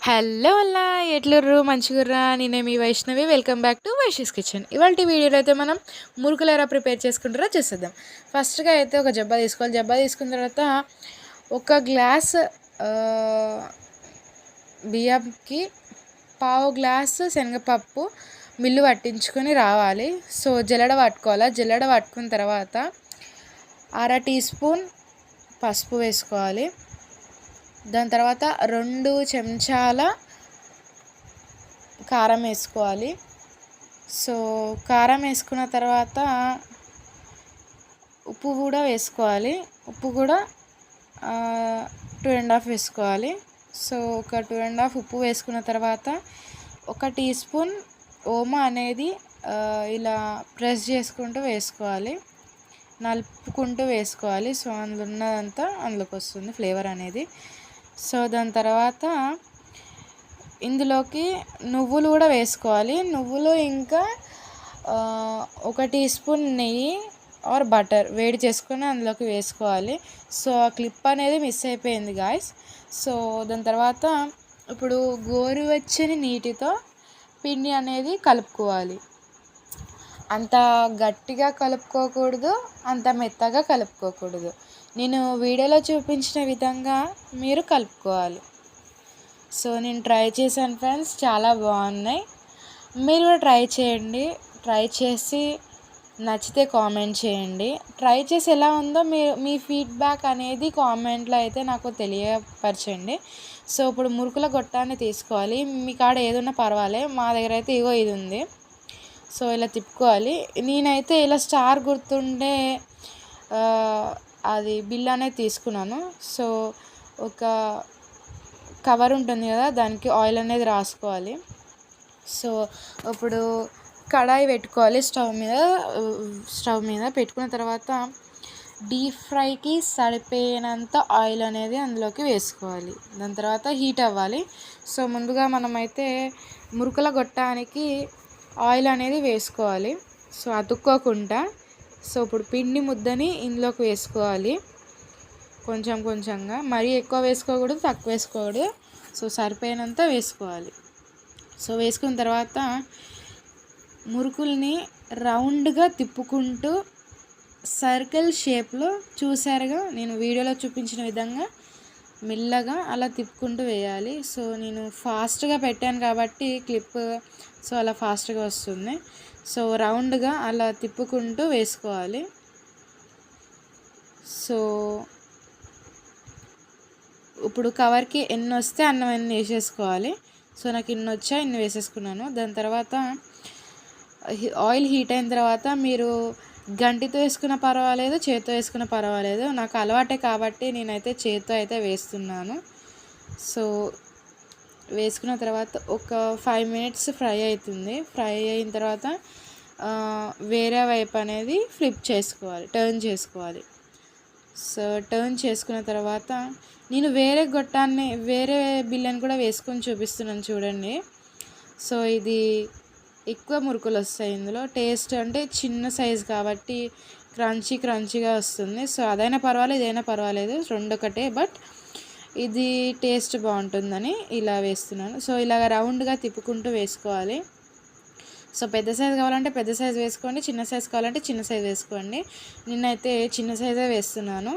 Hello అల్లా ఎట్లుర్రు మంచిగుర్రా నేనే మీ Vaishnavi welcome back to Vaishi's kitchen. ఇవాళ వీడియోలో అయితే మనం మురుకులు ఎలా ప్రిపేర్ చేసుకుంటారో చూసేద్దాం. ఫస్ట్గా అయితే ఒక జబ్బా తీసుకోవాలి. జబ్బా తీసుకున్న తర్వాత ఒక గ్లాస్ బియ్యంకి పావు గ్లాసు శనగపప్పు మిల్లు పట్టించుకొని రావాలి. సో జల్లెడ పట్టుకోవాలి. జల్లెడ పట్టుకున్న తర్వాత అర టీ స్పూన్ పసుపు వేసుకోవాలి. దాని తర్వాత 2 చెంచాల కారం వేసుకోవాలి. సో కారం వేసుకున్న తర్వాత ఉప్పు కూడా వేసుకోవాలి. ఉప్పు కూడా 2.5 వేసుకోవాలి. సో ఒక 2.5 ఉప్పు వేసుకున్న తర్వాత 1 టీ స్పూన్ ఓమా అనేది ఇలా ప్రెస్ చేసుకుంటూ వేసుకోవాలి, నలుపుకుంటూ వేసుకోవాలి. సో అందులో ఉన్నదంతా అందులోకి వస్తుంది ఫ్లేవర్ అనేది. సో దాని తర్వాత ఇందులోకి నువ్వులు కూడా వేసుకోవాలి. నువ్వులు ఇంకా 1 టీ స్పూన్ నెయ్యి ఆర్ బటర్ వేడి చేసుకొని అందులోకి వేసుకోవాలి. సో ఆ క్లిప్ అనేది మిస్ అయిపోయింది గాయస్. సో దాని తర్వాత ఇప్పుడు గోరువెచ్చని నీటితో పిండి అనేది కలుపుకోవాలి. అంత గట్టిగా కలుపుకోకూడదు, అంత మెత్తగా కలుపుకోకూడదు. నేను వీడియోలో చూపించిన విధంగా మీరు కలుపుకోవాలి. సో నేను ట్రై చేశాను ఫ్రెండ్స్, చాలా బాగున్నాయి. మీరు కూడా ట్రై చేయండి. ట్రై చేసి నచ్చితే కామెంట్ చేయండి. ట్రై చేసి ఎలా ఉందో మీ ఫీడ్బ్యాక్ అనేది కామెంట్లో అయితే నాకు తెలియపరచండి. సో ఇప్పుడు మురుకుల గొట్టాన్ని తీసుకోవాలి. మీ కాడ ఏదున్నా పర్వాలే, మా దగ్గర అయితే ఇగో ఇది ఉంది. సో ఇలా తిప్పుకోవాలి. నేనైతే ఇలా స్టార్ గుర్తుండే అది బిల్ అనేది తీసుకున్నాను. సో ఒక కవర్ ఉంటుంది కదా, దానికి ఆయిల్ అనేది రాసుకోవాలి. సో ఇప్పుడు కడాయి పెట్టుకోవాలి. స్టవ్ మీద పెట్టుకున్న తర్వాత డీప్ ఫ్రైకి సరిపోయినంత ఆయిల్ అనేది అందులోకి వేసుకోవాలి. దాని తర్వాత హీట్ అవ్వాలి. సో ముందుగా మనమైతే మురుకుల గొట్టానికి ఆయిల్ అనేది వేసుకోవాలి. సో అతుక్కోకుండా. సో ఇప్పుడు పిండి ముద్దని ఇందులోకి వేసుకోవాలి కొంచెం కొంచెంగా. మరీ ఎక్కువ వేసుకోకూడదు, తక్కువ వేసుకోకూడదు. సో సరిపోయినంత వేసుకోవాలి. సో వేసుకున్న తర్వాత మురుకుల్ని రౌండ్గా తిప్పుకుంటూ సర్కిల్ షేప్లో, చూసారుగా నేను వీడియోలో చూపించిన విధంగా మెల్లగా అలా తిప్పుకుంటూ వేయాలి. సో నేను ఫాస్ట్గా పెట్టాను కాబట్టి క్లిప్, సో అలా ఫాస్ట్గా వస్తుంది. సో రౌండ్గా అలా తిప్పుకుంటూ వేసుకోవాలి. సో ఇప్పుడు కవర్కి ఎన్ని వస్తే అన్ని వేసేసుకోవాలి. సో నాకు ఇన్ని వచ్చా, ఇన్ని వేసేసుకున్నాను. దాని తర్వాత ఆయిల్ హీట్ అయిన తర్వాత మీరు గంటితో వేసుకున్న పర్వాలేదు, చేతితో వేసుకున్న పర్వాలేదు. నాకు అలవాటే కాబట్టి నేనైతే చేతితో అయితే వేస్తున్నాను. సో వేసుకున్న తర్వాత ఒక 5 మినిట్స్ ఫ్రై అవుతుంది. ఫ్రై అయిన తర్వాత వేరే వైపు అనేది ఫ్లిప్ చేసుకోవాలి, టర్న్ చేసుకోవాలి. సో టర్న్ చేసుకున్న తర్వాత నేను వేరే బిల్లని కూడా వేసుకొని చూపిస్తున్నాను చూడండి. సో ఇది ఎక్కువ మురుకులు వస్తాయి ఇందులో. టేస్ట్ అంటే చిన్న సైజు కాబట్టి క్రంచీగా వస్తుంది. సో అదైనా పర్వాలేదు, ఇదైనా పర్వాలేదు, రెండు ఒకటే. బట్ ఇది టేస్ట్ బాగుంటుందని ఇలా వేస్తున్నాను. సో ఇలాగ రౌండ్గా తిప్పుకుంటూ వేసుకోవాలి. సో పెద్ద సైజు కావాలంటే పెద్ద సైజు వేసుకోండి, చిన్న సైజు కావాలంటే చిన్న సైజు వేసుకోండి. నేనైతే చిన్న సైజే వేస్తున్నాను.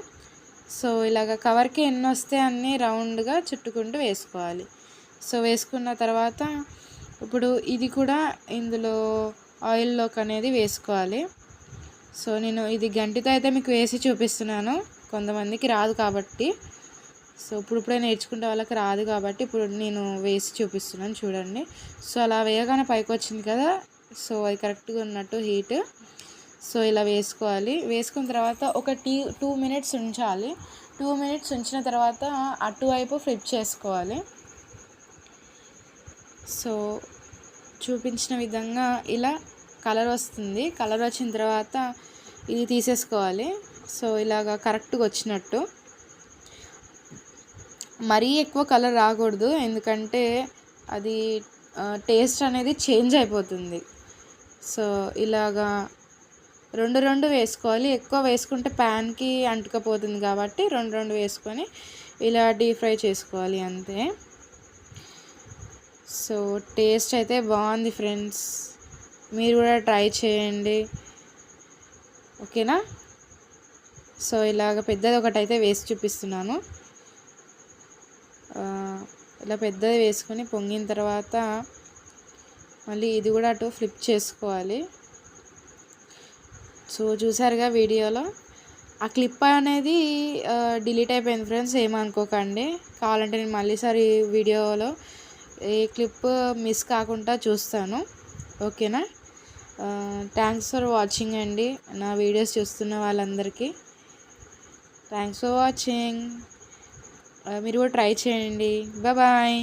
సో ఇలాగ కవర్కి ఎన్ని వస్తే అన్నీ రౌండ్గా చుట్టుకుంటూ వేసుకోవాలి. సో వేసుకున్న తర్వాత ఇప్పుడు ఇది కూడా ఇందులో ఆయిల్లోకి అనేది వేసుకోవాలి. సో నేను ఇది గంటితో అయితే మీకు వేసి చూపిస్తున్నాను, కొంతమందికి రాదు కాబట్టి. సో ఇప్పుడే నేర్చుకుంటే వాళ్ళకి రాదు కాబట్టి ఇప్పుడు నేను వేసి చూపిస్తున్నాను చూడండి. సో అలా వేయగానే పైకి వచ్చింది కదా, సో అది కరెక్ట్గా ఉన్నట్టు హీట్. సో ఇలా వేసుకోవాలి. వేసుకున్న తర్వాత ఒక 2 మినిట్స్ ఉంచాలి. 2 మినిట్స్ ఉంచిన తర్వాత అటువైపు ఫ్లిప్ చేసుకోవాలి. సో చూపించిన విధంగా ఇలా కలర్ వస్తుంది. కలర్ వచ్చిన తర్వాత ఇది తీసేసుకోవాలి. సో ఇలాగా కరెక్ట్గా వచ్చినట్టు. మరీ ఎక్కువ కలర్ రాకూడదు, ఎందుకంటే అది టేస్ట్ అనేది చేంజ్ అయిపోతుంది. సో ఇలాగా 2 వేసుకోవాలి. ఎక్కువ వేసుకుంటే ప్యాన్కి అంటుకపోతుంది కాబట్టి 2 వేసుకొని ఇలా డీప్ ఫ్రై చేసుకోవాలి అంతే. సో టేస్ట్ అయితే బాగుంది ఫ్రెండ్స్, మీరు కూడా ట్రై చేయండి. ఓకేనా? సో ఇలాగ పెద్దది ఒకటైతే వేసి చూపిస్తున్నాను. ఇలా పెద్దది వేసుకొని పొంగిన తర్వాత మళ్ళీ ఇది కూడా అటు ఫ్లిప్ చేసుకోవాలి. సో చూసారుగా వీడియోలో, ఆ క్లిప్ అనేది డిలీట్ అయిపోయింది ఫ్రెండ్స్, ఏమనుకోకండి. కావాలంటే నేను మళ్ళీసారి వీడియోలో ఏ క్లిప్ మిస్ కాకుండా చూస్తాను. ఓకేనా? థ్యాంక్స్ ఫర్ వాచింగ్ అండి. నా వీడియోస్ చూస్తున్న వాళ్ళందరికీ థ్యాంక్స్ ఫర్ వాచింగ్. మీరు కూడా ట్రై చేయండి. బాయ్.